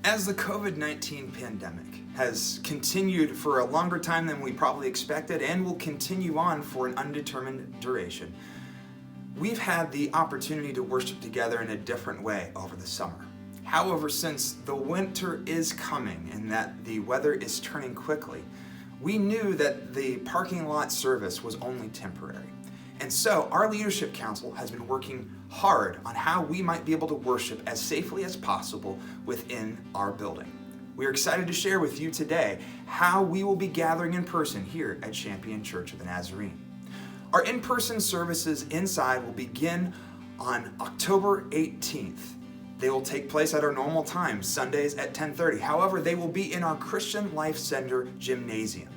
As the COVID-19 pandemic has continued for a longer time than we probably expected and will continue on for an undetermined duration, we've had the opportunity to worship together in a different way over the summer. However, since the winter is coming and that the weather is turning quickly, we knew that the parking lot service was only temporary. And so our leadership council has been working hard on how we might be able to worship as safely as possible within our building. We are excited to share with you today how we will be gathering in person here at Champion Church of the Nazarene. Our in-person services inside will begin on October 18th. They will take place at our normal time, Sundays at 10:30. However, they will be in our Christian Life Center gymnasium.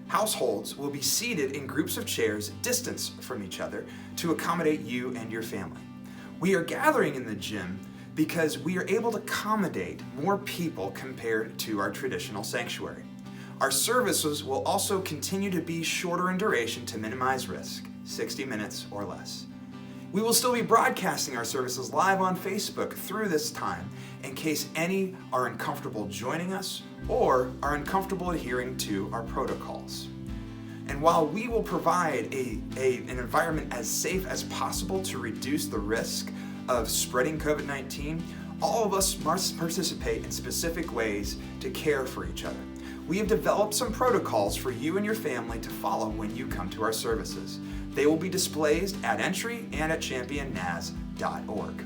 Households will be seated in groups of chairs distanced from each other to accommodate you and your family. We are gathering in the gym because we are able to accommodate more people compared to our traditional sanctuary. Our services will also continue to be shorter in duration to minimize risk, 60 minutes or less. We will still be broadcasting our services live on Facebook through this time in case any are uncomfortable joining us or are uncomfortable adhering to our protocols. And while we will provide an environment as safe as possible to reduce the risk of spreading COVID-19, all of us must participate in specific ways to care for each other. We have developed some protocols for you and your family to follow when you come to our services. They will be displayed at entry and at championnaz.org.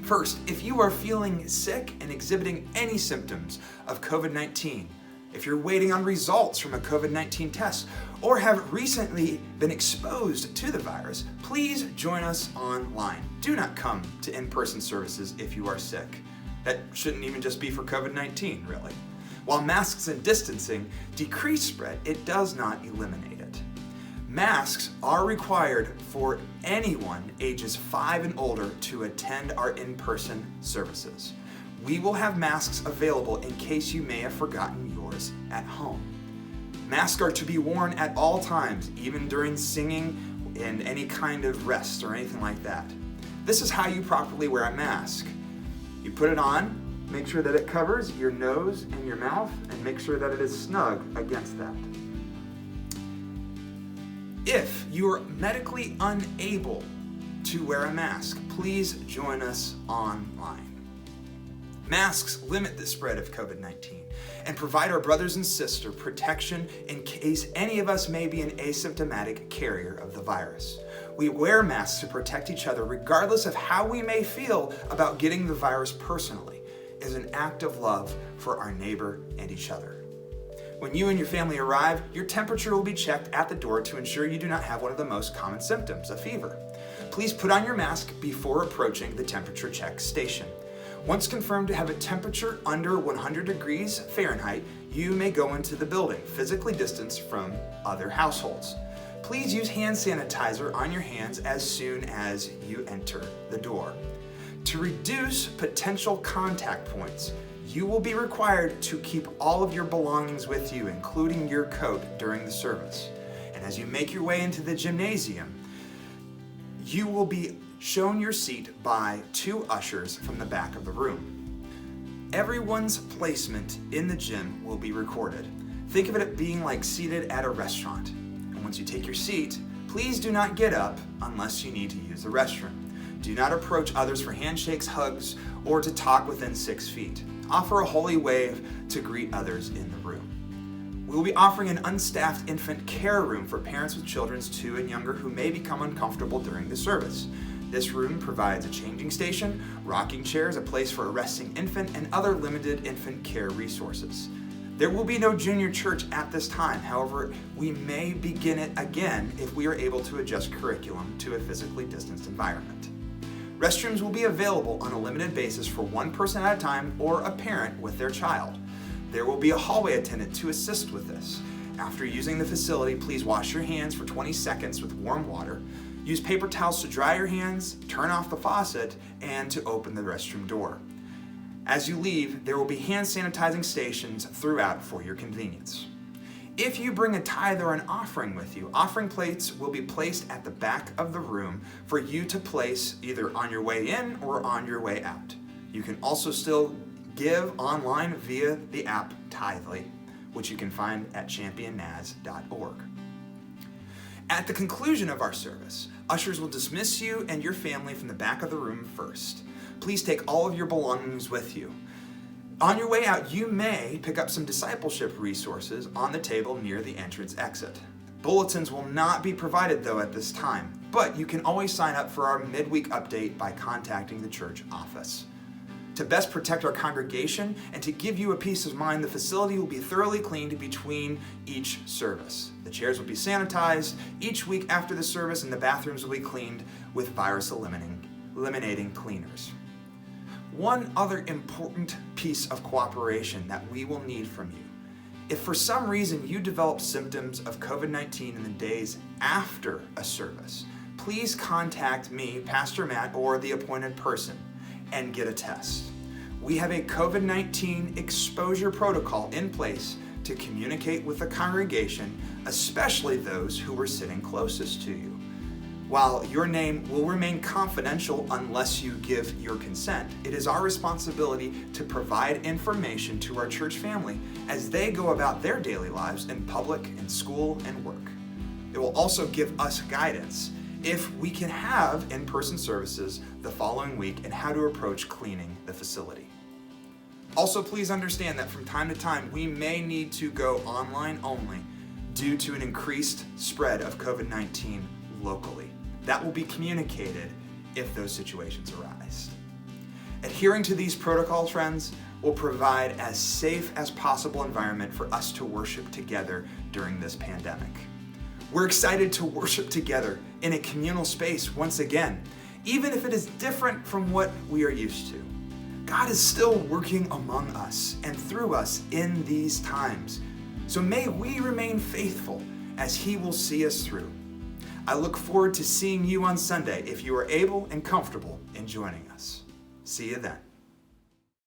First, if you are feeling sick and exhibiting any symptoms of COVID-19, if you're waiting on results from a COVID-19 test, or have recently been exposed to the virus, please join us online. Do not come to in-person services if you are sick. That shouldn't even just be for COVID-19, really. While masks and distancing decrease spread, it does not eliminate it. Masks are required for anyone ages 5 and older to attend our in-person services. We will have masks available in case you may have forgotten yours at home. Masks are to be worn at all times, even during singing and any kind of rest or anything like that. This is how you properly wear a mask. You put it on, make sure that it covers your nose and your mouth, and make sure that it is snug against that. If you are medically unable to wear a mask, please join us online. Masks limit the spread of COVID-19 and provide our brothers and sisters protection in case any of us may be an asymptomatic carrier of the virus. We wear masks to protect each other regardless of how we may feel about getting the virus personally. It is an act of love for our neighbor and each other. When you and your family arrive, your temperature will be checked at the door to ensure you do not have one of the most common symptoms, a fever. Please put on your mask before approaching the temperature check station. Once confirmed to have a temperature under 100 degrees Fahrenheit, you may go into the building, physically distanced from other households. Please use hand sanitizer on your hands as soon as you enter the door. To reduce potential contact points, you will be required to keep all of your belongings with you, including your coat, during the service. And as you make your way into the gymnasium, you will be shown your seat by 2 ushers from the back of the room. Everyone's placement in the gym will be recorded. Think of it as being like seated at a restaurant. And once you take your seat, please do not get up unless you need to use the restroom. Do not approach others for handshakes, hugs, or to talk within 6 feet. Offer a holy wave to greet others in the room. We will be offering an unstaffed infant care room for parents with children 2 and younger who may become uncomfortable during the service. This room provides a changing station, rocking chairs, a place for a resting infant, and other limited infant care resources. There will be no junior church at this time. However, we may begin it again if we are able to adjust curriculum to a physically distanced environment. Restrooms will be available on a limited basis for 1 person at a time or a parent with their child. There will be a hallway attendant to assist with this. After using the facility, please wash your hands for 20 seconds with warm water. Use paper towels to dry your hands, turn off the faucet, and to open the restroom door. As you leave, there will be hand sanitizing stations throughout for your convenience. If you bring a tithe or an offering with you, offering plates will be placed at the back of the room for you to place either on your way in or on your way out. You can also still give online via the app Tithely, which you can find at championnaz.org. At the conclusion of our service, ushers will dismiss you and your family from the back of the room first. Please take all of your belongings with you. On your way out, you may pick up some discipleship resources on the table near the entrance exit. Bulletins will not be provided though at this time, but you can always sign up for our midweek update by contacting the church office. To best protect our congregation and to give you a peace of mind, the facility will be thoroughly cleaned between each service. The chairs will be sanitized each week after the service, and the bathrooms will be cleaned with virus-eliminating cleaners. One other important piece of cooperation that we will need from you. If for some reason you develop symptoms of COVID-19 in the days after a service, please contact me, Pastor Matt, or the appointed person and get a test. We have a COVID-19 exposure protocol in place to communicate with the congregation, especially those who were sitting closest to you. While your name will remain confidential unless you give your consent, it is our responsibility to provide information to our church family as they go about their daily lives in public, in school, and work. It will also give us guidance if we can have in-person services the following week and how to approach cleaning the facility. Also, please understand that from time to time, we may need to go online only due to an increased spread of COVID-19 locally. That will be communicated if those situations arise. Adhering to these protocols, friends, will provide as safe as possible environment for us to worship together during this pandemic. We're excited to worship together in a communal space once again, even if it is different from what we are used to. God is still working among us and through us in these times. So may we remain faithful as He will see us through. I look forward to seeing you on Sunday if you are able and comfortable in joining us. See you then.